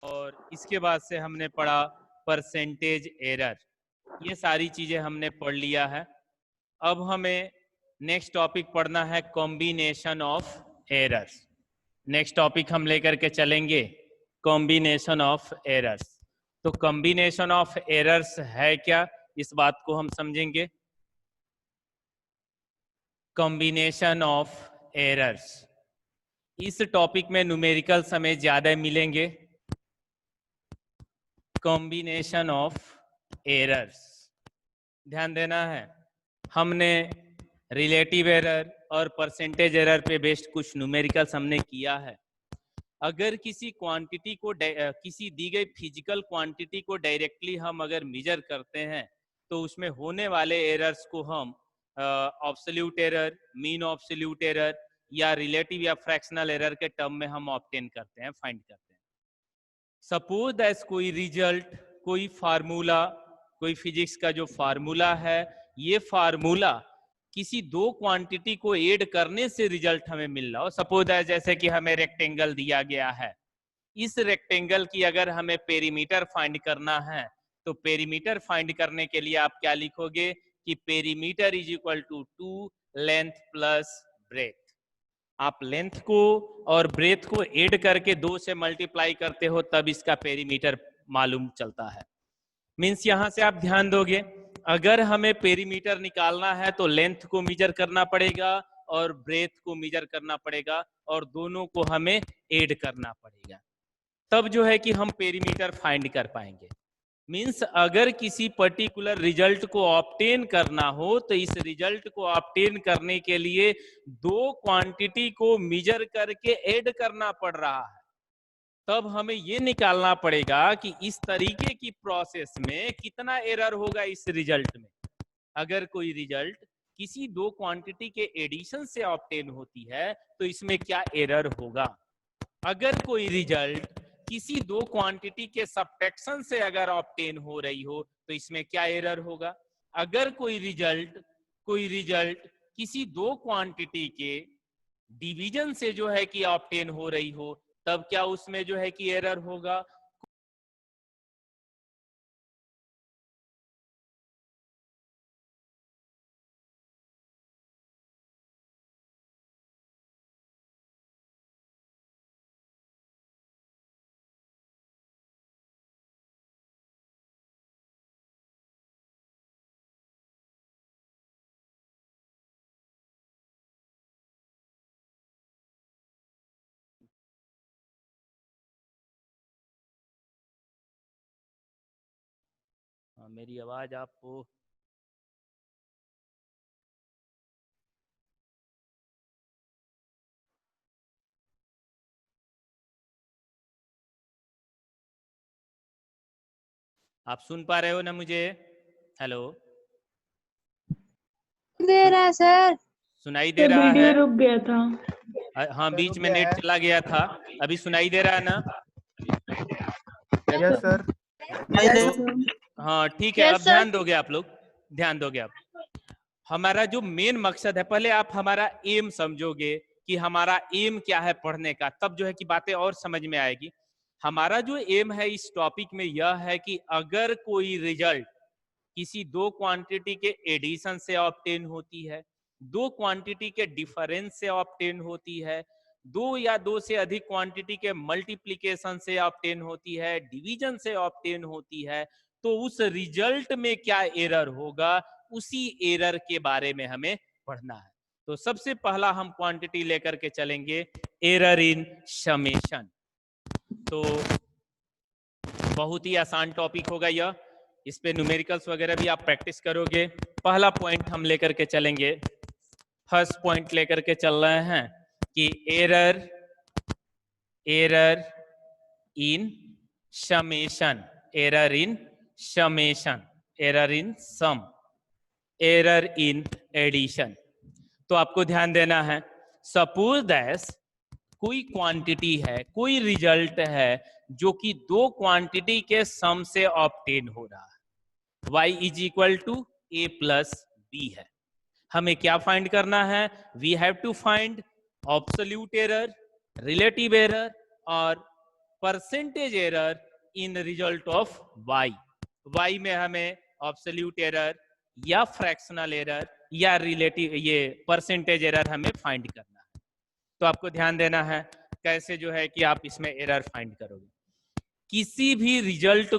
और इसके बाद से हमने पढ़ा परसेंटेज एरर। ये सारी चीजें हमने पढ़ लिया है। अब हमें नेक्स्ट टॉपिक पढ़ना है combination of errors. Next topic हम लेकर के चलेंगे कॉम्बिनेशन ऑफ एरर्स। तो कॉम्बिनेशन ऑफ एरर्स है क्या, इस बात को हम समझेंगे। कॉम्बिनेशन ऑफ एरर्स, इस टॉपिक में न्यूमेरिकल्स हमें ज्यादा मिलेंगे। कॉम्बिनेशन ऑफ एरर्स, ध्यान देना है, हमने रिलेटिव एरर और परसेंटेज एरर पे बेस्ड कुछ न्यूमेरिकल्स हमने किया है। अगर किसी क्वांटिटी को किसी दी गई फिजिकल क्वांटिटी को डायरेक्टली हम अगर मेजर करते हैं तो उसमें होने वाले एरर्स को हम absolute error, mean absolute error या रिलेटिव या फ्रैक्शनल एरर के टर्म में हम ऑब्टेन करते हैं, फाइंड करते हैं। सपोज दैट कोई रिजल्ट, कोई फार्मूला, कोई फिजिक्स का जो फार्मूला है, ये फार्मूला किसी दो क्वांटिटी को ऐड करने से रिजल्ट हमें मिल रहा हो। सपोज दैट जैसे कि हमें रेक्टेंगल दिया गया है, इस रेक्टेंगल की अगर हमें पेरीमीटर फाइंड करना है तो पेरीमीटर फाइंड करने के लिए आप क्या लिखोगे कि perimeter is equal to 2 length plus breadth. आप लेंथ को और ब्रेथ को ऐड करके 2 से मल्टीप्लाई करते हो तब इसका पेरीमीटर मालूम चलता है। मीन्स यहां से आप ध्यान दोगे, अगर हमें पेरीमीटर निकालना है तो लेंथ को मेजर करना पड़ेगा और ब्रेथ को मेजर करना पड़ेगा और दोनों को हमें ऐड करना पड़ेगा, तब जो है कि हम पेरीमीटर फाइंड कर पाएंगे। मीन्स अगर किसी पर्टिकुलर रिजल्ट को ऑब्टेन करना हो तो इस रिजल्ट को ऑब्टेन करने के लिए दो क्वांटिटी को मेजर करके ऐड करना पड़ रहा है, तब हमें ये निकालना पड़ेगा कि इस तरीके की प्रोसेस में कितना एरर होगा इस रिजल्ट में। अगर कोई रिजल्ट किसी दो क्वांटिटी के एडिशन से ऑब्टेन होती है तो इसमें क्या एरर होगा। अगर कोई रिजल्ट किसी दो क्वांटिटी के सब्ट्रैक्शन से अगर ऑब्टेन हो रही हो तो इसमें क्या एरर होगा। अगर कोई रिजल्ट किसी दो क्वांटिटी के डिवीजन से जो है कि ऑब्टेन हो रही हो तब क्या उसमें जो है कि एरर होगा। मेरी आवाज आपको आप सुन पा रहे हो ना मुझे? हेलो, दे रहा है सर। सुनाई दे रहा है? रुक गया था। हाँ, बीच में नेट चला गया था। अभी सुनाई दे रहा है ना? Yes sir. हाँ ठीक है, अब ध्यान दोगे आप लोग, ध्यान दोगे आप। हमारा जो मेन मकसद है, पहले आप हमारा एम समझोगे कि हमारा एम क्या है पढ़ने का, तब जो है कि बातें और समझ में आएगी। हमारा जो एम है इस टॉपिक में यह है कि अगर कोई रिजल्ट किसी दो क्वांटिटी के एडिशन से ऑब्टेन होती है, दो क्वांटिटी के डिफरेंस से ऑब्टेन होती है, दो या दो से अधिक क्वांटिटी के मल्टीप्लिकेशन से ऑब्टेन होती है, डिवीजन से ऑब्टेन होती है, तो उस रिजल्ट में क्या एरर होगा, उसी एरर के बारे में हमें पढ़ना है। तो सबसे पहला हम क्वांटिटी लेकर के चलेंगे एरर इन समेशन। तो बहुत ही आसान टॉपिक होगा यह, इस पे न्यूमेरिकल्स वगैरह भी आप प्रैक्टिस करोगे। पहला पॉइंट हम लेकर के चलेंगे, फर्स्ट पॉइंट लेकर के चल रहे हैं कि error in summation, error in summation, error in sum, error in addition. तो आपको ध्यान देना है, सपोज दैट कोई क्वांटिटी है, कोई रिजल्ट है जो कि दो क्वांटिटी के सम से ऑब्टेन हो रहा है, y is equal to a plus b है। हमें क्या फाइंड करना है? We have to find absolute error, relative error और percentage error in result of y. Y में हमें ऑब्सोल्यूट एरर या फ्रैक्शनल एरर या रिलेटिव ये परसेंटेज एरर हमें फाइंड करना है। तो आपको ध्यान देना है कैसे जो है कि आप इसमें एरर फाइंड करोगे। किसी भी रिजल्ट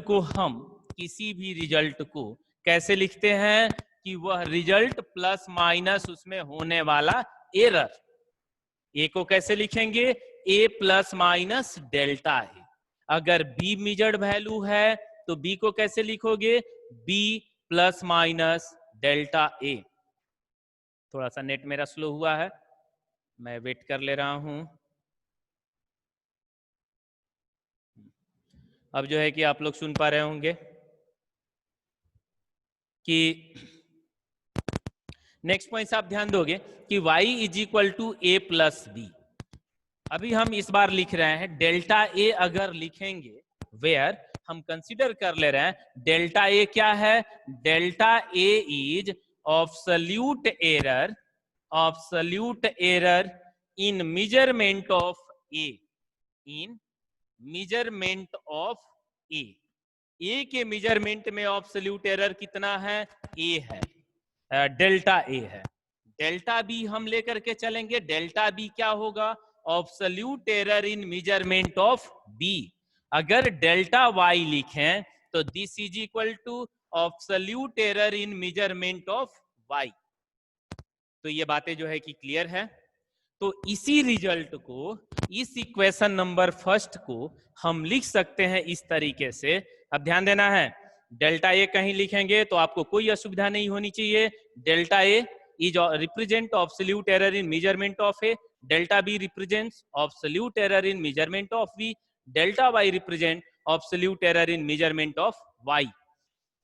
को कैसे लिखते हैं कि वह रिजल्ट प्लस माइनस उसमें होने वाला एरर। ए को कैसे लिखेंगे? ए प्लस माइनस डेल्टा है। अगर बी मेजर्ड वैल्यू है तो बी को कैसे लिखोगे? बी प्लस माइनस डेल्टा ए। थोड़ा सा नेट मेरा स्लो हुआ है, मैं वेट कर ले रहा हूं। अब जो है कि आप लोग सुन पा रहे होंगे कि नेक्स्ट पॉइंट आप ध्यान दोगे कि y is equal to A plus b. अभी हम इस बार लिख रहे हैं डेल्टा ए। अगर लिखेंगे वेयर हम कंसीडर कर ले रहे हैं डेल्टा ए क्या है? Delta a is absolute error in measurement of a. In measurement of a. A के मेजरमेंट में ऑब्सोल्यूट एरर कितना है? ए है, डेल्टा ए है। डेल्टा बी हम लेकर के चलेंगे। डेल्टा बी क्या होगा? Absolute error in measurement of b. अगर डेल्टा वाई लिखें तो this is equal to absolute error in measurement of y. तो ये बातें जो है कि क्लियर है। तो इसी रिजल्ट को, इस इक्वेशन नंबर फर्स्ट को हम लिख सकते हैं इस तरीके से। अब ध्यान देना है, डेल्टा ए कहीं लिखेंगे तो आपको कोई असुविधा नहीं होनी चाहिए। Delta a is represent absolute error in measurement of a. Delta b represents absolute error in measurement of b. Delta y represent absolute error in measurement of y.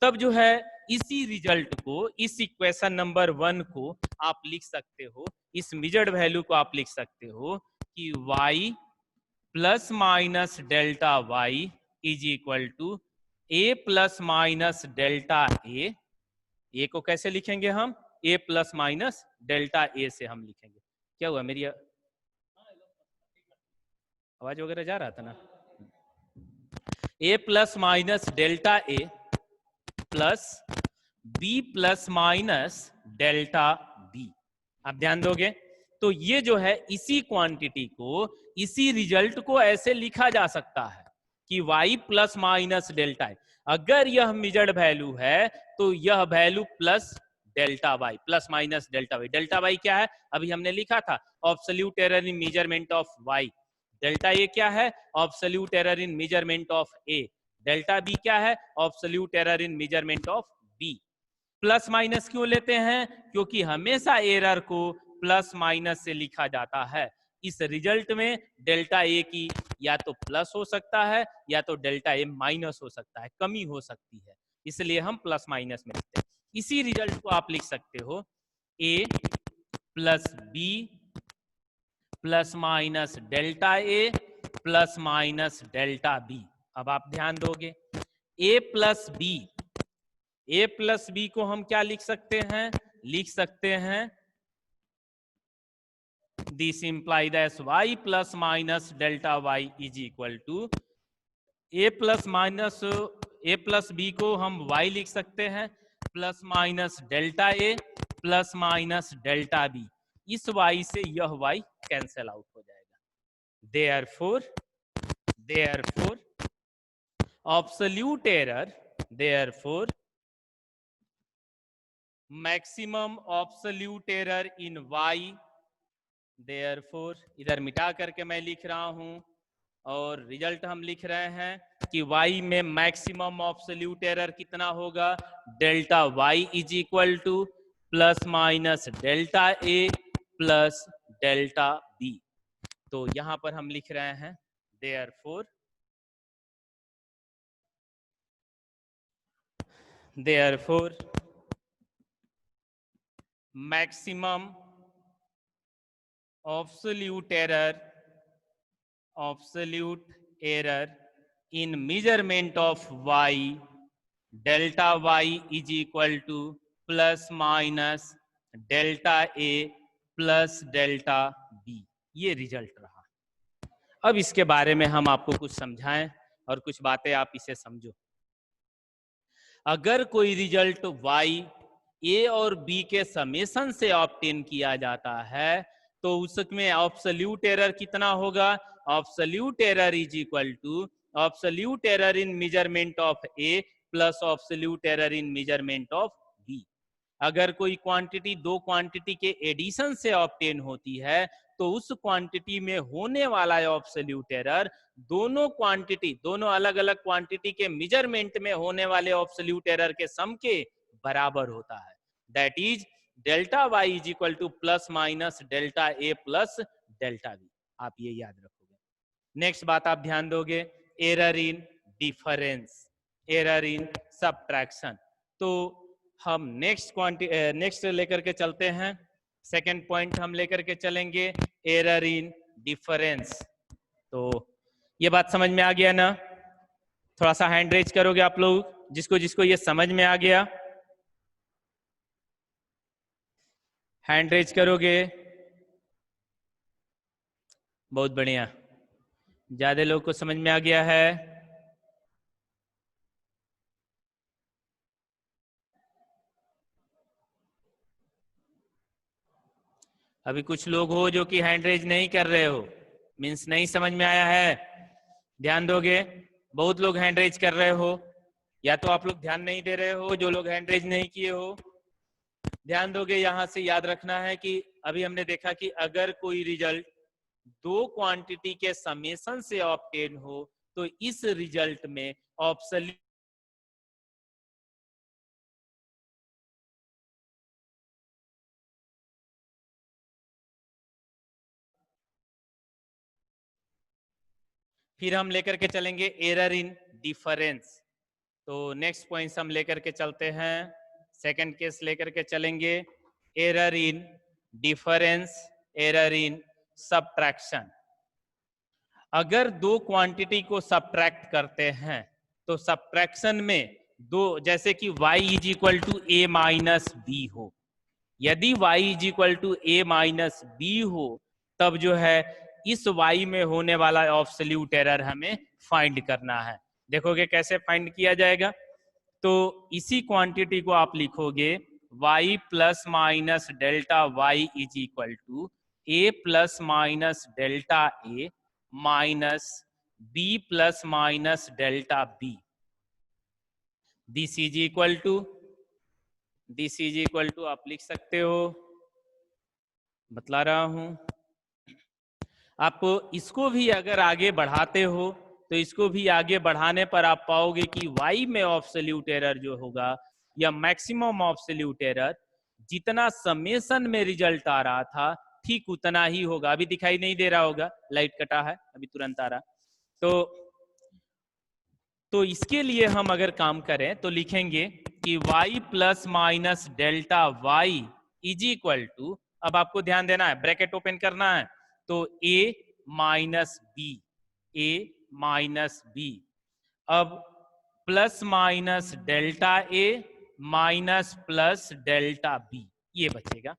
तब जो है इसी रिजल्ट को, इस इक्वेशन नंबर 1 को आप लिख सकते हो, इस मेजर्ड वैल्यू को आप लिख सकते हो कि y plus minus delta Y is equal to A plus minus delta a. A को कैसे लिखेंगे हम? A plus minus delta a से हम लिखेंगे। क्या हुआ, मेरी आवाज वगैरह जा रहा था ना? A plus minus delta A plus b plus minus delta B. आप ध्यान दोगे तो ये जो है इसी क्वांटिटी को, इसी रिजल्ट को ऐसे लिखा जा सकता है कि y प्लस माइनस डेल्टा है। अगर यह मेजर्ड वैल्यू है तो यह value plus delta y, plus minus delta y. Delta y क्या है? अभी हमने लिखा था absolute error in measurement of y। Delta a क्या है? Absolute error in measurement of a। Delta b क्या है? Absolute error in measurement of b। Plus minus क्यों लेते हैं? क्योंकि हमेशा एरर को प्लस माइनस से लिखा जाता है। इस रिजल्ट में डेल्टा ए की या तो प्लस हो सकता है या तो डेल्टा ए माइनस हो सकता है, कमी हो सकती है, इसलिए हम प्लस माइनस में लिखते हैं। इसी रिजल्ट को आप लिख सकते हो a plus b plus minus delta A plus minus delta B. अब आप ध्यान दोगे ए प्लस बी को हम क्या लिख सकते हैं? लिख सकते हैं this imply that y plus minus delta y is equal to A plus B को हम y लिख सकते हैं प्लस माइनस डेल्टा ए प्लस माइनस डेल्टा बी। इस y से यह y कैंसिल आउट हो जाएगा। Therefore absolute error, therefore maximum absolute error in y, therefore इधर मिटा करके मैं लिख रहा हूं और रिजल्ट हम लिख रहे हैं कि y में मैक्सिमम ऑब्सोल्यूट एरर कितना होगा? Delta y is equal to plus minus delta a plus delta b। तो यहां पर हम लिख रहे हैं therefore maximum absolute error in measurement of y, delta y is equal to plus minus delta a plus delta b। ये result रहा। अब इसके बारे में हम आपको कुछ समझाएं और कुछ बातें आप इसे समझो। अगर कोई रिजल्ट y a और b के समेशन से ऑब्टेन किया जाता है तो उसमें एब्सोल्यूट एरर कितना होगा? Absolute error is equal to absolute error in measurement of a plus absolute error in measurement of b। अगर कोई क्वांटिटी दो क्वांटिटी के एडिशन से ऑब्टेन होती है तो उस क्वांटिटी में होने वाला एब्सोल्यूट एरर दोनों अलग अलग क्वांटिटी के मेजरमेंट में होने वाले एब्सोल्यूट एरर के सम के बराबर होता है। That is delta Y is equal to plus minus delta A plus delta B. आप ये याद रखोगे। नेक्स्ट बात आप ध्यान दोगे, error in difference, error in subtraction. तो हम नेक्स्ट लेकर के चलते हैं। सेकंड पॉइंट हम लेकर के चलेंगे एरर इन डिफरेंस। तो ये बात समझ में आ गया ना? थोड़ा सा हैंड रेज करोगे आप लोग जिसको जिसको ये समझ में आ गया, हैंड रेज करोगे। बहुत बढ़िया, ज्यादा लोग को समझ में आ गया है। अभी कुछ लोग हो जो कि हैंड रेज नहीं कर रहे हो, मीन्स नहीं समझ में आया है। ध्यान दोगे, बहुत लोग हैंड रेज कर रहे हो, या तो आप लोग ध्यान नहीं दे रहे हो जो लोग हैंड रेज नहीं किए हो। ध्यान दोगे, यहां से याद रखना है कि अभी हमने देखा कि अगर कोई रिजल्ट दो क्वांटिटी के समेशन से ऑब्टेन हो तो इस रिजल्ट में ऑब्सोल्यूट फिर हम लेकर के चलेंगे एरर इन डिफरेंस। तो नेक्स्ट पॉइंट हम लेकर के चलते हैं, सेकंड केस लेकर के चलेंगे error in difference, error in subtraction. अगर दो क्वांटिटी को सबट्रैक्ट करते हैं तो सबट्रैक्शन में दो, जैसे कि y is equal to A minus B हो, यदि y is equal to A minus B हो तब जो है इस y में होने वाला एब्सोल्यूट एरर हमें फाइंड करना है। देखोगे कैसे फाइंड किया जाएगा? तो इसी क्वांटिटी को आप लिखोगे y plus minus delta y is equal to A plus minus delta A minus b plus minus delta b। This is equal to आप लिख सकते हो, बतला रहा हूं। आप इसको भी अगर आगे बढ़ाते हो तो इसको भी आगे बढ़ाने पर आप पाओगे कि y में एब्सोल्यूट एरर जो होगा या मैक्सिमम एब्सोल्यूट एरर जितना समेशन में रिजल्ट आ रहा था ठीक उतना ही होगा। अभी दिखाई नहीं दे रहा होगा, लाइट कटा है, अभी तुरंत आ रहा। तो इसके लिए हम अगर काम करें तो लिखेंगे कि y plus minus delta y is equal to, अब आपको ध्यान देना है, ब्रैकेट ओपन करना है, तो a minus b, a minus b, अब plus minus delta a minus plus delta b, ये बचेगा।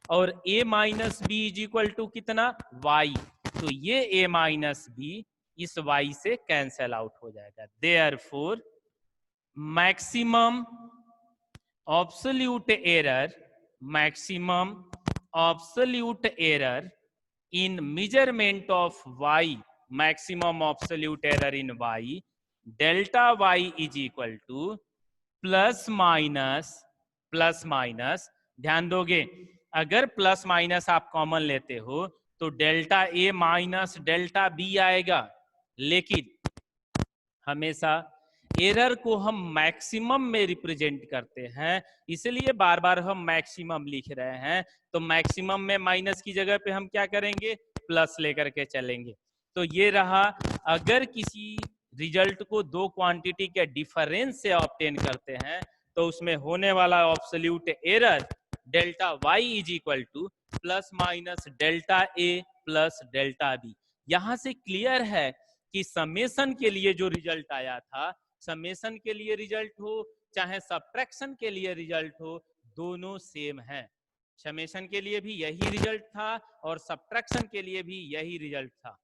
और a minus b is equal to कितना? y, तो ये a माइनस बी इस y से कैंसल आउट हो जाएगा। Therefore maximum absolute error in measurement of y, maximum absolute error in y, delta y is equal to plus minus, ध्यान दोगे अगर प्लस माइनस आप कॉमन लेते हो तो delta A minus delta B आएगा, लेकिन हमेशा एरर को हम मैक्सिमम में रिप्रेजेंट करते हैं, इसलिए बार बार हम मैक्सिमम लिख रहे हैं। तो मैक्सिमम में माइनस की जगह पे हम क्या करेंगे? प्लस लेकर के चलेंगे। तो ये रहा, अगर किसी रिजल्ट को दो क्वांटिटी के डिफरेंस से ऑब्टेन करते हैं तो उसमें होने वाला absolute error delta Y is equal to plus minus delta A plus delta B. यहां से क्लियर है कि समेशन के लिए जो रिजल्ट आया था, समेशन के लिए रिजल्ट हो चाहे सबट्रैक्शन के लिए रिजल्ट हो, दोनों सेम है। समेशन के लिए भी यही रिजल्ट था और सबट्रैक्शन के लिए भी यही रिजल्ट था।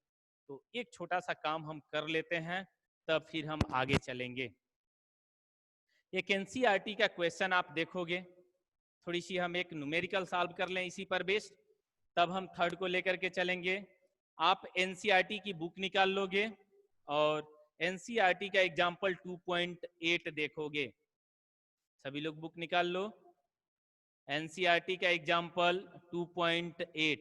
तो एक छोटा सा काम हम कर लेते हैं, तब फिर हम आगे चलेंगे। एक एनसीईआरटी का क्वेश्चन आप देखोगे, थोड़ी सी हम एक न्यूमेरिकल सॉल्व कर लें इसी पर बेस्ड, तब हम थर्ड को लेकर के चलेंगे। आप एनसीईआरटी की बुक निकाल लोगे और एनसीईआरटी का एग्जाम्पल 2.8 देखोगे। सभी लोग बुक निकाल लो। एनसीईआरटी का एग्जाम्पल 2.8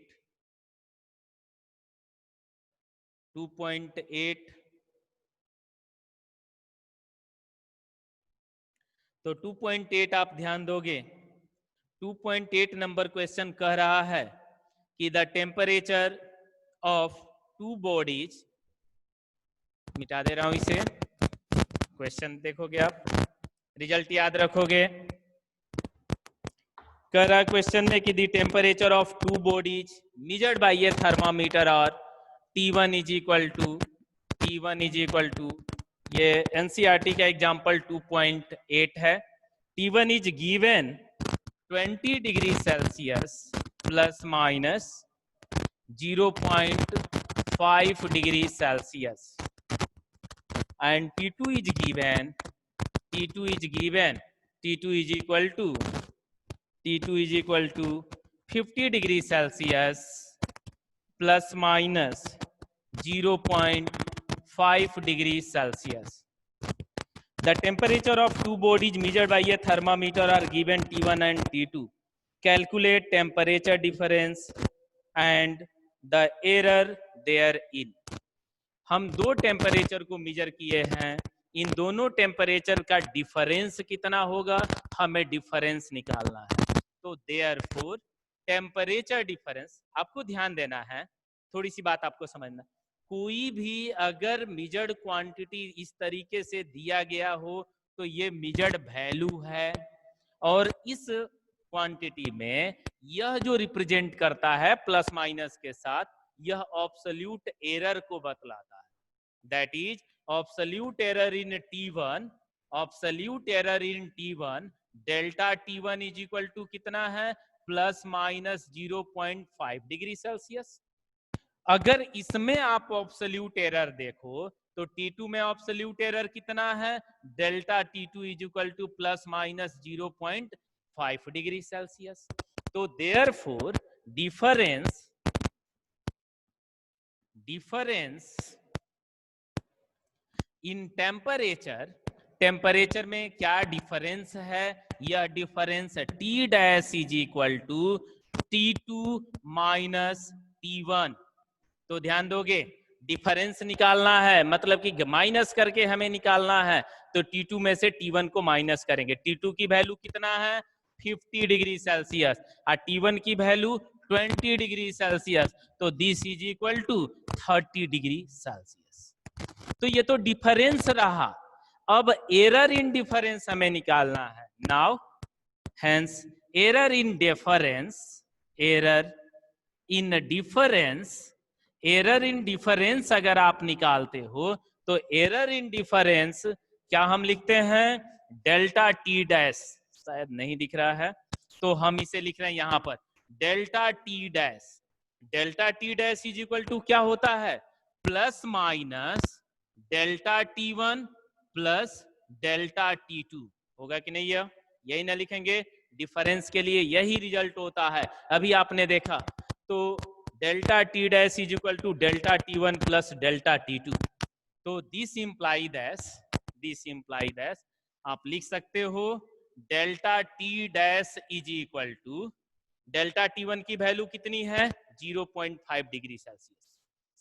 तो 2.8 आप ध्यान दोगे। 2.8 नंबर क्वेश्चन कह रहा है कि the temperature of two bodies, मिटा दे रहा हूं इसे, क्वेश्चन देखोगे आप, रिजल्ट याद रखोगे। कह रहा है क्वेश्चन में कि the temperature of two bodies measured by A thermometer और T1 इज इक्वल टू, ये एनसीईआरटी का एग्जाम्पल 2.8 है। T1 is given 20 degree Celsius plus minus 0.5 degree Celsius, and T2 is given T2 is equal to 50 degree Celsius plus minus 0.5 degree Celsius. The temperature of two bodies measured by a thermometer are given T1 and T2. Calculate temperature difference and the error therein. हम दो temperature को major किए हैं, इन दोनों temperature का difference कितना होगा, हमें डिफरेंस निकालना है। तो देयरफॉर टेम्परेचर डिफरेंस, आपको ध्यान देना है, थोड़ी सी बात आपको समझना, कोई भी अगर मेजर्ड क्वांटिटी इस तरीके से दिया गया हो तो ये मेजर्ड वैल्यू है, और इस क्वांटिटी में यह जो रिप्रेजेंट करता है प्लस माइनस के साथ, यह ऑब्सोल्यूट एरर को बतलाता है। That is absolute error in T1 delta T1 is equal to कितना है, प्लस माइनस 0.5 डिग्री सेल्सियस। अगर इसमें आप ऑब्सोल्यूट एरर देखो तो T2 में ऑब्सोल्यूट एरर कितना है, delta T2 is equal to plus minus 0.5 degree Celsius. तो देयरफॉर डिफरेंस इन टेम्परेचर में क्या डिफरेंस है, यह difference T dash is equal to T2 minus T1। तो ध्यान दोगे, डिफरेंस निकालना है, मतलब कि माइनस करके हमें निकालना है, तो T2 में से T1 को माइनस करेंगे। T2 की वैल्यू कितना है, 50 डिग्री सेल्सियस, और T1 की वैल्यू 20 डिग्री सेल्सियस, तो this is equal to 30 degree Celsius. तो ये तो डिफरेंस रहा। अब एरर इन डिफरेंस हमें निकालना है। Now hence error in difference अगर आप निकालते हो तो एरर इन डिफरेंस क्या हम लिखते हैं, डेल्टा टी डैश, शायद नहीं दिख रहा है तो हम इसे लिख रहे हैं यहां पर delta T dash is equal to क्या होता है, plus minus delta T1 plus delta T2 होगा कि नहीं, यही ना लिखेंगे, डिफरेंस के लिए यही रिजल्ट होता है। अभी आपने देखा तो delta T dash is equal to delta T1 plus delta T2, तो दिस इंप्लाई दैश आप लिख सकते हो delta T dash is equal to, delta T1 की वैल्यू कितनी है, 0.5 डिग्री सेल्सियस,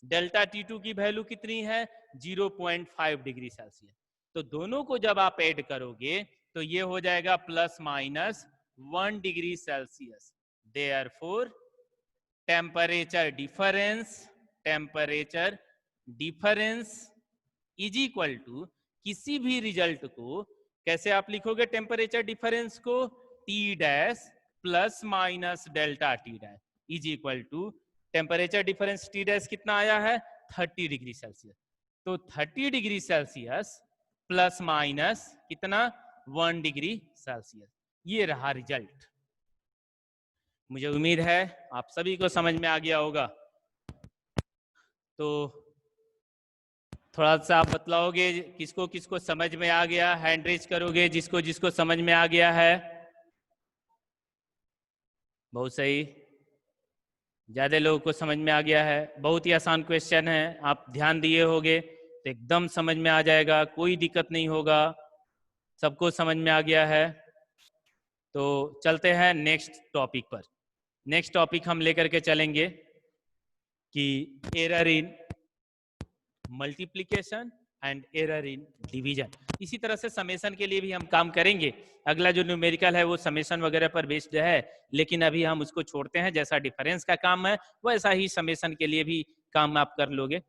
डेल्टा T2 की वैल्यू कितनी है, 0.5 डिग्री सेल्सियस। तो दोनों को जब आप ऐड करोगे तो ये हो जाएगा plus minus 1 degree Celsius. Therefore temperature difference is equal to, किसी भी रिजल्ट को कैसे आप लिखोगे, टेम्परेचर डिफरेंस को T dash plus minus delta T dash is equal to, temperature difference T dash कितना आया है, 30 डिग्री सेल्सियस, तो 30 डिग्री सेल्सियस प्लस माइनस कितना, 1 डिग्री सेल्सियस। ये रहा रिजल्ट। मुझे उम्मीद है आप सभी को समझ में आ गया होगा। तो थोड़ा सा आप बतलाओगे किसको किसको समझ में आ गया, हैंड रेज करोगे जिसको जिसको समझ में आ गया है। बहुत सही, ज्यादा लोगों को समझ में आ गया है। बहुत ही आसान क्वेश्चन है, आप ध्यान दिए होगे तो एकदम समझ में आ जाएगा, कोई दिक्कत नहीं होगा, सबको समझ में आ गया है। तो चलते हैं नेक्स्ट टॉपिक पर। नेक्स्ट टॉपिक हम लेकर के चलेंगे कि error in multiplication and error in division. इसी तरह से समेशन के लिए भी हम काम करेंगे। अगला जो न्यूमेरिकल है वो समेशन वगैरह पर बेस्ड है, लेकिन अभी हम उसको छोड़ते हैं। जैसा डिफरेंस का काम है वैसा ही समेशन के लिए भी काम आप कर लोगे।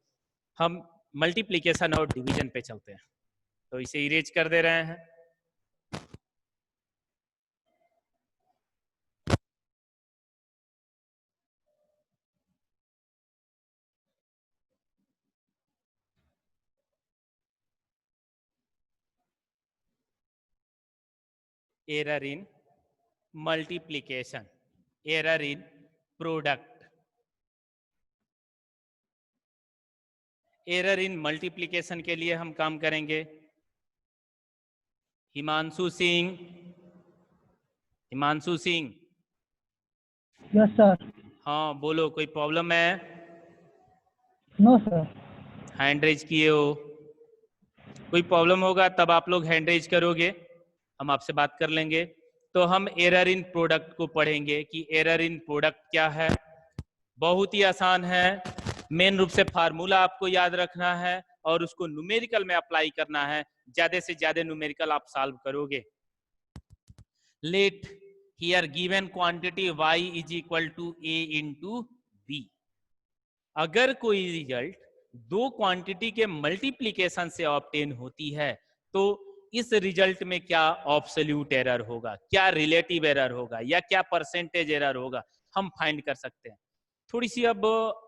हम मल्टीप्लिकेशन और डिवीजन पे चलते हैं, तो इसे इरेज कर दे रहे हैं। Error in multiplication, error in product. Error in multiplication के लिए हम काम करेंगे। हिमांशु सिंह, हिमांशु सिंह। Yes sir. हाँ बोलो, कोई प्रॉब्लम है? No sir. हैंड रेज किए हो, कोई प्रॉब्लम होगा तब आप लोग हैंड रेज करोगे, हम आपसे बात कर लेंगे। तो हम एरर इन प्रोडक्ट को पढ़ेंगे कि एरर इन प्रोडक्ट क्या है। बहुत ही आसान है, मेन रूप से फार्मूला आपको याद रखना है और उसको न्यूमेरिकल में अप्लाई करना है। ज्यादा से ज्यादा न्यूमेरिकल आप सॉल्व करोगे। Let here given quantity y is equal to a into B. अगर कोई रिजल्ट दो क्वांटिटी के मल्टीप्लिकेशन से ऑब्टेन होती है तो इस रिजल्ट में क्या ऑब्सोल्यूट एरर होगा, क्या रिलेटिव एरर होगा, या क्या परसेंटेज एरर होगा, हम फाइंड कर सकते हैं। थोड़ी सी अब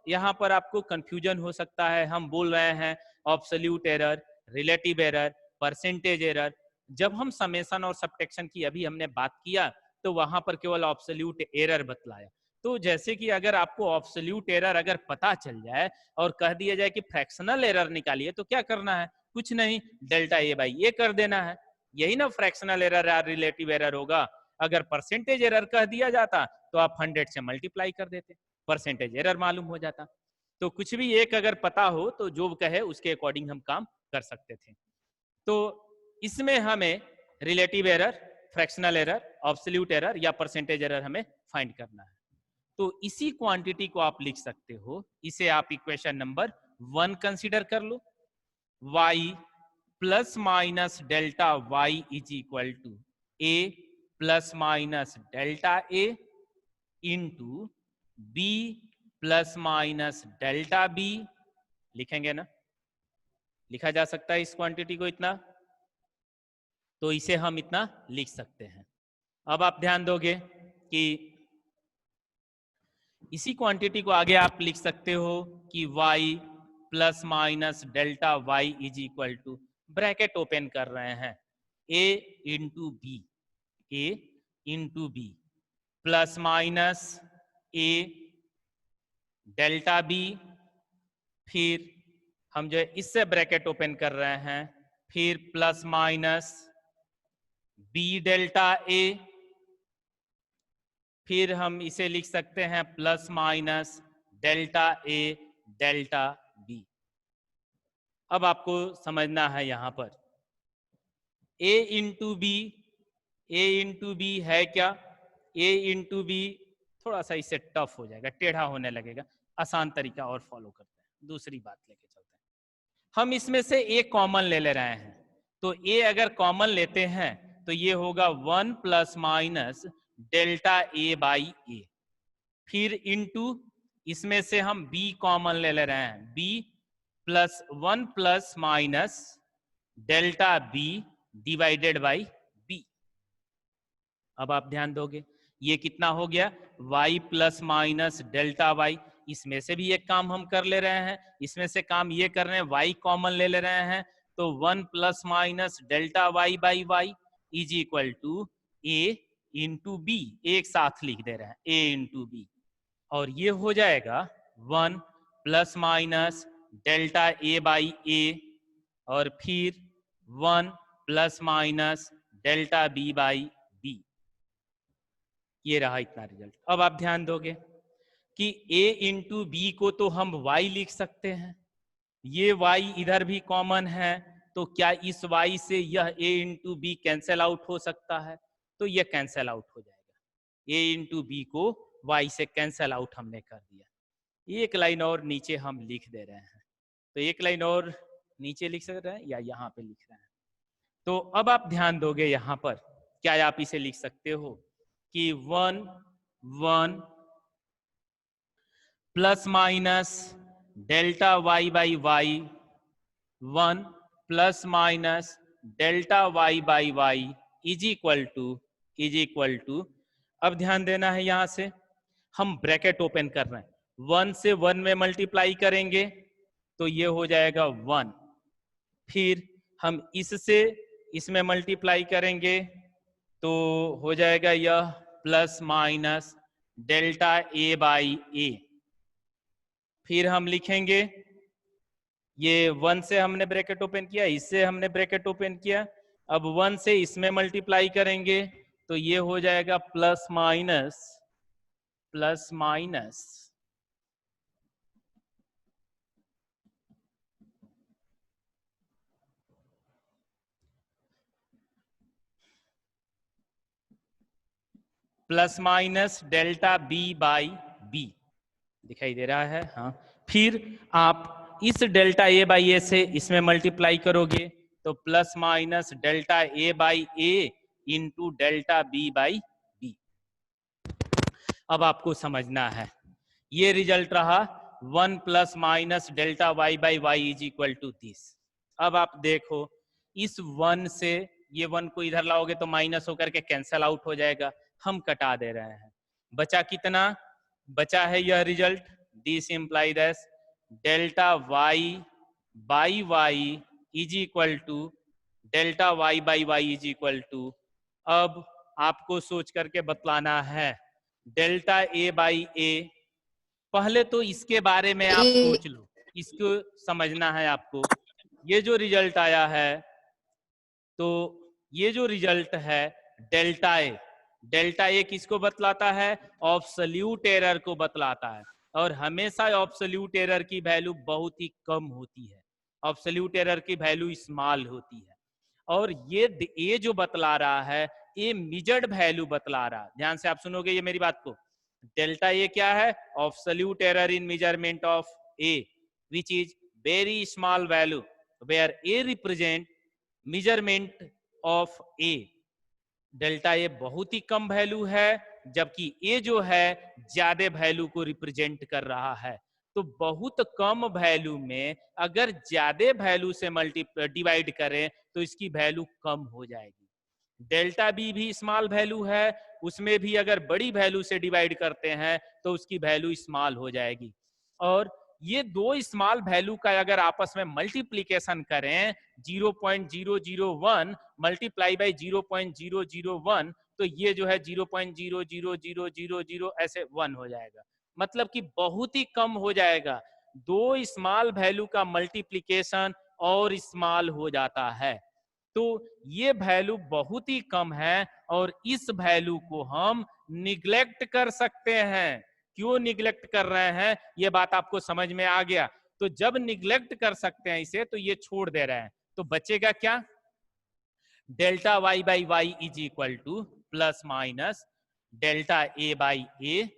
यहाँ पर आपको कंफ्यूजन हो सकता है। हम बोल रहे हैं absolute error, relative error, percentage error. जब हम समेशन और सब्ट्रैक्शन की अभी हमने बात किया तो वहां पर केवल ऑब्सोल्यूट एरर बतलाया। तो जैसे कि अगर आपको ऑब्सोल्यूट एरर अगर पता चल जाए और कह दिया जाए कि फ्रैक्शनल एरर निकालिए, तो क्या करना है? कुछ नहीं, डेल्टा ए बाई ए कर देना है। यही ना फ्रैक्शनल एरर या रिलेटिव एरर होगा। अगर परसेंटेज एरर कह दिया जाता तो आप 100 से मल्टीप्लाई कर देते, परसेंटेज एरर मालूम हो जाता। तो कुछ भी एक अगर पता हो तो जो कहे उसके अकॉर्डिंग हम काम कर सकते थे। तो इसमें हमें relative error, fractional error, absolute error या परसेंटेज एरर हमें फाइंड करना है। तो इसी क्वांटिटी को आप लिख सकते हो, इसे आप इक्वेशन नंबर 1 कंसीडर कर लो। y plus minus delta y is equal to a plus minus delta a into b plus minus delta b। लिखेंगे ना, लिखा जा सकता है इस क्वांटिटी को इतना, तो इसे हम इतना लिख सकते हैं। अब आप ध्यान दोगे कि इसी क्वांटिटी को आगे आप लिख सकते हो कि y plus minus delta y is equal to, bracket open कर रहे हैं, a into B, a into B plus minus a delta b, फिर हम जो है इससे ब्रैकेट ओपन कर रहे हैं, फिर plus minus b delta a, फिर हम इसे लिख सकते हैं plus minus delta A delta B. अब आपको समझना है यहां पर a into B, A into B है क्या? a इंटू बी थोड़ा सा इससे टफ हो जाएगा, टेढ़ा होने लगेगा। आसान तरीका और फॉलो करते हैं, दूसरी बात लेके चलते हैं। हम इसमें से a कॉमन ले रहे हैं, तो a अगर कॉमन लेते हैं तो ये होगा 1 plus minus delta A by a, फिर इंटू इसमें से हम b कॉमन ले रहे हैं, b plus 1 plus minus delta b divided by b। अब आप ध्यान दोगे ये कितना हो गया, y plus minus delta y। इसमें से भी एक काम हम कर ले रहे हैं, इसमें से काम ये कर रहे हैं, y कॉमन ले रहे हैं, तो 1 plus minus delta y by y is equal to a into B, एक साथ लिख दे रहे हैं a इंटू बी, और ये हो जाएगा 1 plus minus delta A by a और फिर 1 plus minus delta B by b. ये रहा इतना रिजल्ट। अब आप ध्यान दोगे कि a इंटू बी को तो हम y लिख सकते हैं, ये y इधर भी कॉमन है, तो क्या इस y से यह a into B cancel out हो सकता है? तो यह कैंसिल आउट हो जाएगा, a इंटू बी को y से कैंसिल आउट हमने कर दिया। एक लाइन और नीचे हम लिख दे रहे हैं, तो एक लाइन और नीचे लिख सकते हैं या यहाँ पे लिख रहे हैं। तो अब आप ध्यान दोगे यहाँ पर, क्या आप इसे लिख सकते हो कि 1 1 plus minus delta Y by Y, 1 plus minus delta Y by Y is equal to, अब ध्यान देना है, यहां से हम ब्रैकेट ओपन कर रहे हैं, 1 से 1 में मल्टीप्लाई करेंगे तो ये हो जाएगा 1, फिर हम इससे इसमें मल्टीप्लाई करेंगे तो हो जाएगा यह plus minus delta A by a, फिर हम लिखेंगे ये 1 से हमने ब्रैकेट ओपन किया, इससे हमने ब्रैकेट ओपन किया, अब 1 से इसमें मल्टीप्लाई करेंगे तो ये हो जाएगा plus minus plus minus delta B by B, दिखाई दे रहा है? हाँ। फिर आप इस डेल्टा ए बाई ए से इसमें मल्टीप्लाई करोगे तो plus minus delta A by A into delta B by B. अब आपको समझना है, ये रिजल्ट रहा 1 plus minus delta Y by Y is equal to this. अब आप देखो, इस 1 से ये 1 को इधर लाओगे तो माइनस होकर के कैंसल आउट हो जाएगा, हम कटा दे रहे हैं, बचा कितना? बचा है यह result, this imply that delta Y by Y is equal to delta Y by Y is equal to, अब आपको सोच करके बतलाना है डेल्टा ए बाई ए, पहले तो इसके बारे में आप सोच लो, इसको समझना है आपको। ये जो रिजल्ट आया है, तो ये जो रिजल्ट है डेल्टा ए किसको बतलाता है? ऑब्सोल्यूट एरर को बतलाता है, और हमेशा ऑब्सोल्यूट एरर की वैल्यू बहुत ही कम होती है, ऑब्सोल्यूट एरर की वैल्यू स्मॉल होती है। और ये जो बतला रहा है, ये मेजर्ड वैल्यू बतला रहा है, ध्यान से आप सुनोगे ये मेरी बात को। डेल्टा ए क्या है? Absolute error in measurement of a which is very small value where a represent measurement of a. Delta a बहुत ही कम वैल्यू है, जबकि ए जो है ज्यादा वैल्यू को रिप्रेजेंट कर रहा है। तो बहुत कम वैल्यू में अगर ज्यादा वैल्यू से डिवाइड करें तो इसकी वैल्यू कम हो जाएगी। डेल्टा बी भी स्मॉल वैल्यू है, उसमें भी अगर बड़ी वैल्यू से डिवाइड करते हैं तो उसकी वैल्यू स्मॉल हो जाएगी। और ये दो स्मॉल वैल्यू का अगर आपस में मल्टीप्लीकेशन करें 0.001 मल्टीप्लाई बाई 0.001 तो ये जो है 0.00000 ऐसे 1 हो जाएगा, मतलब कि बहुत ही कम हो जाएगा। दो स्मॉल वैल्यू का मल्टीप्लीकेशन और स्मॉल हो जाता है, तो ये वैल्यू बहुत ही कम है और इस वैल्यू को हम निग्लेक्ट कर सकते हैं। क्यों निग्लेक्ट कर रहे हैं, ये बात आपको समझ में आ गया? तो जब निग्लेक्ट कर सकते हैं इसे, तो ये छोड़ दे रहे हैं, तो बचेगा क्या? Delta Y by Y is equal to plus minus delta A by a,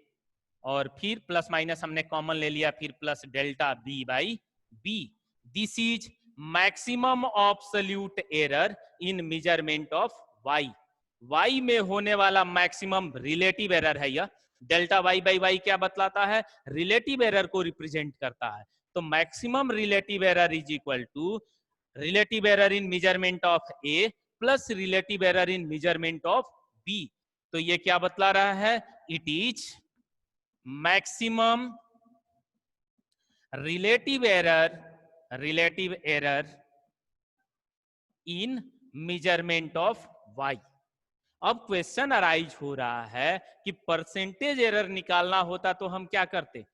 और फिर प्लस माइनस हमने कॉमन ले लिया, फिर plus delta B by b. This is maximum absolute error in measurement of y. Y में होने वाला maximum relative error है यह। डेल्टा वाई बाई वाई क्या बतलाता है? रिलेटिव एरर को रिप्रेजेंट करता है। तो maximum relative error is equal to relative error in measurement of A plus relative error in measurement of B. तो ये क्या बतला रहा है? It is maximum relative error in measurement of Y. अब क्वेश्चन अराइज हो रहा है कि परसेंटेज एरर निकालना होता तो हम क्या करते?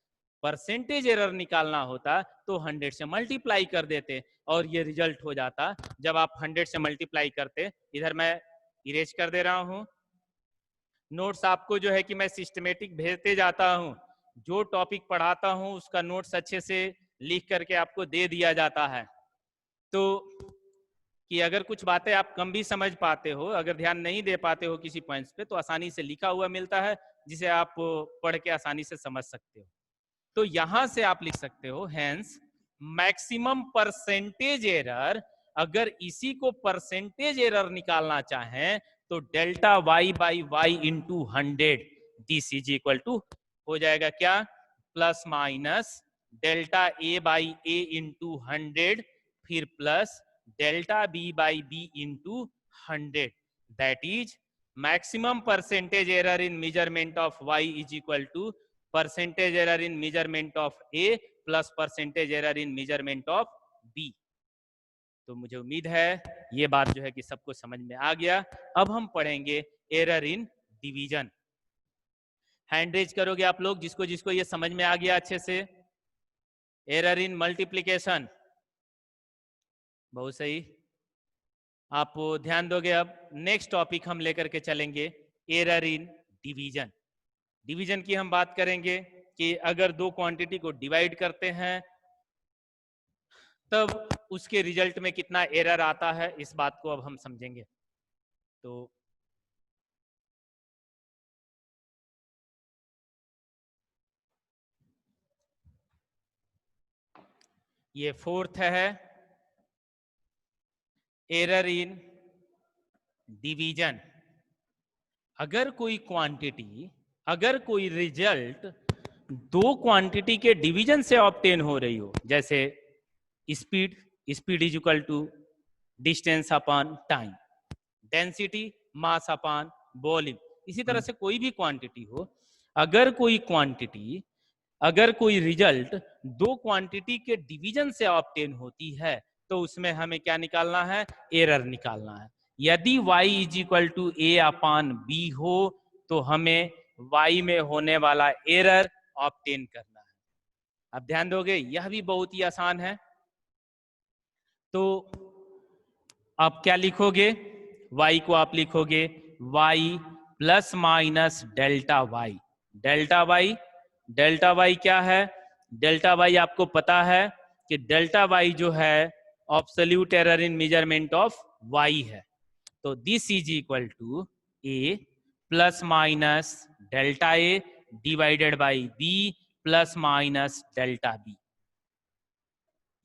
परसेंटेज एरर निकालना होता तो 100 से मल्टीप्लाई कर देते और ये रिजल्ट हो जाता। जब आप 100 से मल्टीप्लाई करते, इधर मैं इरेज कर दे रहा हूं। नोट्स आपको जो है कि मैं सिस्टमेटिक भेजते जाता हूं, जो टॉपिक पढ़ाता हूं उसका नोट्स अच्छे से लिख करके आपको दे दिया जाता है। तो कि अगर कुछ बातें आप कम भी समझ पाते हो, अगर ध्यान नहीं दे पाते हो किसी पॉइंट्स पे, तो आसानी से लिखा हुआ मिलता है जिसे आप पढ़ के आसानी से समझ सकते हो। तो यहां से आप लिख सकते हो हेंस मैक्सिमम परसेंटेज एरर, अगर इसी को परसेंटेज एरर निकालना चाहें तो delta Y by Y into 100 this is equal to हो जाएगा क्या, plus minus delta A by A into 100 फिर plus delta B by B into 100 that is maximum percentage error in measurement of Y is equal to percentage error in measurement of A plus percentage error in measurement of B. तो मुझे उम्मीद है ये बात जो है कि सबको समझ में आ गया। अब हम पढ़ेंगे error in division. Hand raise करोगे आप लोग जिसको जिसको ये समझ में आ गया अच्छे से। एरर इन मल्टीप्लिकेशन, बहुत सही, आप ध्यान दोगे। अब नेक्स्ट टॉपिक हम लेकर के चलेंगे एरर इन डिवीजन। डिवीजन की हम बात करेंगे कि अगर दो क्वांटिटी को डिवाइड करते हैं तब उसके रिजल्ट में कितना एरर आता है, इस बात को अब हम समझेंगे। तो ये फोर्थ है एरर इन डिवीजन। अगर कोई क्वांटिटी, अगर कोई रिजल्ट दो क्वांटिटी के डिवीजन से ऑब्टेन हो रही हो, जैसे speed, speed is equal to distance upon time, density mass upon volume, इसी तरह से कोई भी क्वांटिटी हो, अगर कोई क्वांटिटी, अगर कोई रिजल्ट दो क्वांटिटी के डिवीजन से ऑब्टेन होती है तो उसमें हमें क्या निकालना है, एरर निकालना है। यदि y is equal to A upon B हो तो हमें y में होने वाला एरर ऑब्टेन करना है। अब ध्यान दोगे, यह भी बहुत ही आसान है। तो आप क्या लिखोगे, y को आप लिखोगे y plus minus delta y। Delta y, delta y क्या है, डेल्टा y आपको पता है कि डेल्टा y जो है absolute error in measurement of y है। तो this is equal to a plus minus delta a divided by b plus minus delta b।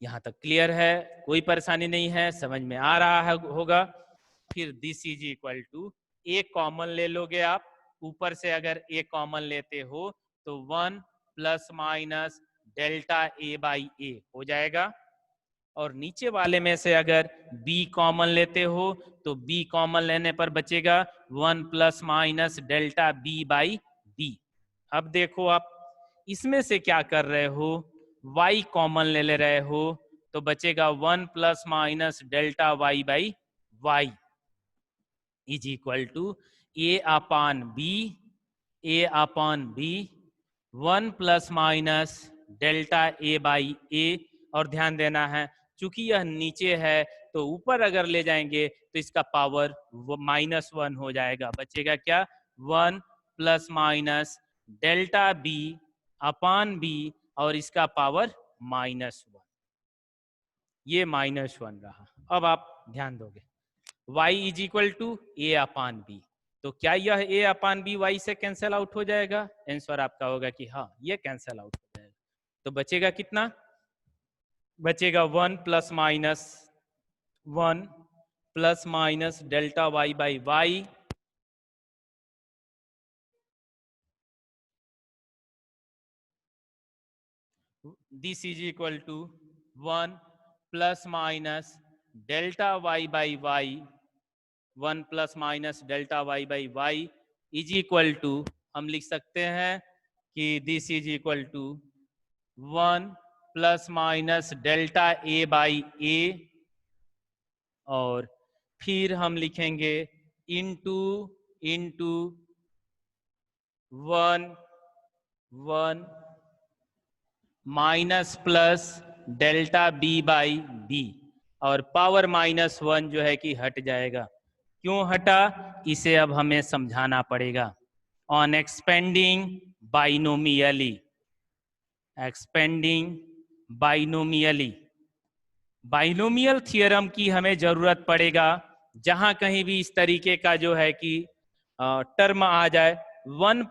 यहां तक क्लियर है, कोई परेशानी नहीं है, समझ में आ रहा है होगा। फिर this is equal to A common ले लोगे आप, ऊपर से अगर ए कॉमन लेते हो तो 1 plus minus delta A by a हो जाएगा, और नीचे वाले में से अगर b कॉमन लेते हो तो b कॉमन लेने पर बचेगा 1 plus minus delta b by b। अब देखो आप इसमें से क्या कर रहे हो, y कॉमन ले रहे हो तो बचेगा 1 plus minus delta y by y is equal to a upon b, a upon b 1 plus minus delta a by a। और ध्यान देना है चूंकि यह नीचे है तो ऊपर अगर ले जाएंगे तो इसका पावर -1 हो जाएगा, बचेगा क्या 1 plus minus delta b upon b और इसका पावर -1, ये -1 रहा। अब आप ध्यान दोगे y is equal to A upon B, तो क्या यह a अपान बी y से कैंसिल आउट हो जाएगा, आंसर आपका होगा कि हाँ ये कैंसिल आउट हो जाएगा। तो बचेगा कितना, बचेगा 1 plus minus 1 plus minus delta y by y this is equal to 1 plus minus delta y by y, 1 plus minus delta y by y is equal to, हम लिख सकते हैं कि this is equal to 1 plus minus delta a by a, और फिर हम लिखेंगे into into 1 1 minus plus delta B by B, और पावर -1 जो है कि हट जाएगा। क्यों हटा, इसे अब हमें समझाना पड़ेगा। On expanding binomially, expanding binomially, binomial theorem की हमें जरूरत पड़ेगा जहां कहीं भी इस तरीके का जो है कि टर्म आ जाए, 1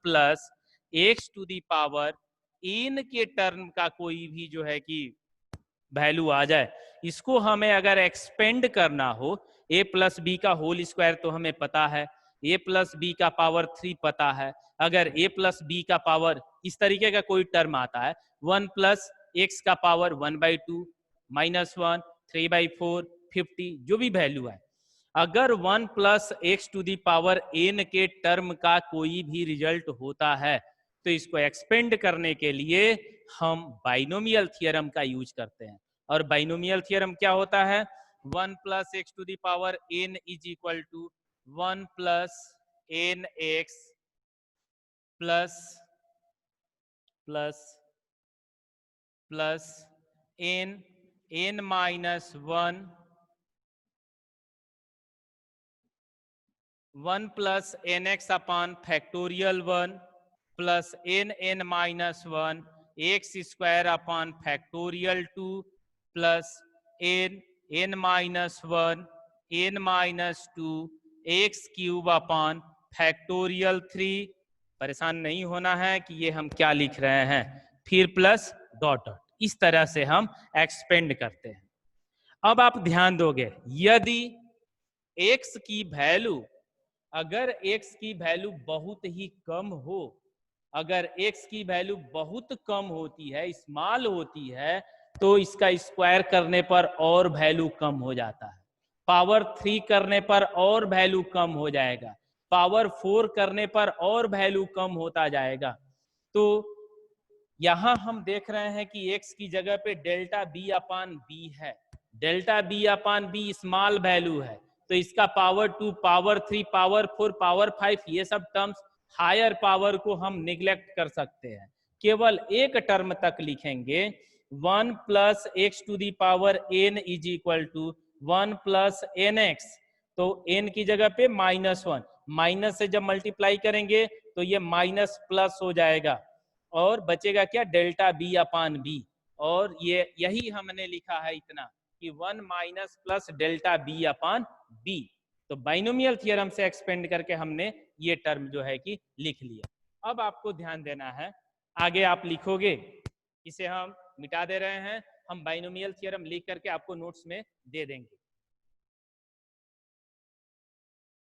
plus X to the power n के टर्म का कोई भी जो है कि वैल्यू आ जाए, इसको हमें अगर एक्सपेंड करना हो, a प्लस बी का होल स्क्वायर तो हमें पता है, a प्लस बी का पावर 3 पता है। अगर a प्लस बी का पावर इस तरीके का कोई टर्म आता है, 1 प्लस एक्स का पावर 1/2 -1 3/4 50 जो भी वैल्यू है, अगर 1 plus X to the power n के टर्म का कोई भी रिजल्ट होता है, तो इसको एक्सपेंड करने के लिए हम बाइनोमियल थियरम का यूज करते हैं। और बाइनोमियल थियरम क्या होता है, 1 plus X to the power n is equal to 1 plus N X plus plus plus n minus 1 plus N X upon factorial 1 plus n minus 1 X square upon factorial 2 plus n minus 1 n minus 2 X cube upon factorial 3। परेशान नहीं होना है कि ये हम क्या लिख रहे हैं, फिर प्लस डॉट डॉट, इस तरह से हम एक्सपेंड करते हैं। अब आप ध्यान दोगे, यदि x की वैल्यू, अगर x की वैल्यू बहुत ही कम हो, अगर x की वैल्यू बहुत कम होती है, स्मॉल होती है, तो इसका स्क्वायर करने पर और वैल्यू कम हो जाता है, पावर 3 करने पर और वैल्यू कम हो जाएगा, पावर 4 करने पर और वैल्यू कम होता जाएगा। तो यहां हम देख रहे हैं कि x की जगह पे डेल्टा बी अपान बी है, डेल्टा बी अपान बी स्मॉल वैल्यू है, तो इसका पावर 2, पावर 3, पावर 4, पावर 5, ये सब टर्म्स हायर पावर को हम निग्लेक्ट कर सकते हैं, केवल एक टर्म तक लिखेंगे, 1 plus X to the power n is equal to 1 plus N X, तो n की जगह पे -1, माइनस से जब मल्टीप्लाई करेंगे तो ये माइनस प्लस हो जाएगा, और बचेगा क्या, डेल्टा बी अपान बी, और ये यही हमने लिखा है इतना कि 1 माइनस प्लस डेल्टा बी अपान बी। तो बाइनोमियल थियरम से एक्सपेंड करके हमने ये टर्म जो है कि लिख लिया। अब आपको ध्यान देना है, आगे आप लिखोगे, इसे हम मिटा दे रहे हैं, हम बाइनोमियल थियरम लिख करके आपको नोट्स में दे देंगे।